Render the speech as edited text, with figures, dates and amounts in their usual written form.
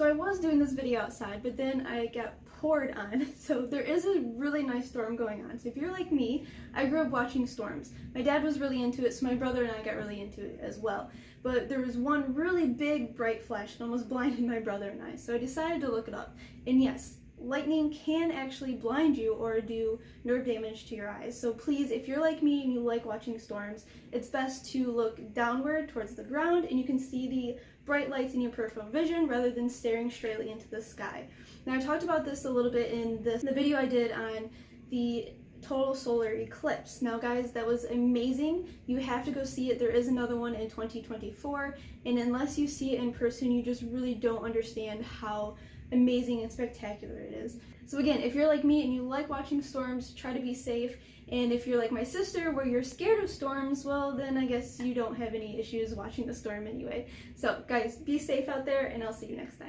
So I was doing this video outside, but then I got poured on. So there is a really nice storm going on. So if you're like me, I grew up watching storms. My dad was really into it, so my brother and I got really into it as well. But there was one really big bright flash that almost blinded my brother and I. So I decided to look it up. And yes, lightning can actually blind you or do nerve damage to your eyes. So please, if you're like me and you like watching storms, it's best to look downward towards the ground and you can see the bright lights in your peripheral vision rather than staring straightly into the sky. Now, I talked about this a little bit in the video I did on the Total Solar Eclipse. Now guys, that was amazing. You have to go see it. There is another one in 2024, and unless you see it in person, you just really don't understand how amazing and spectacular it is. So again, if you're like me and you like watching storms, try to be safe. And if you're like my sister where you're scared of storms, well then I guess you don't have any issues watching the storm anyway. So guys, be safe out there and I'll see you next time.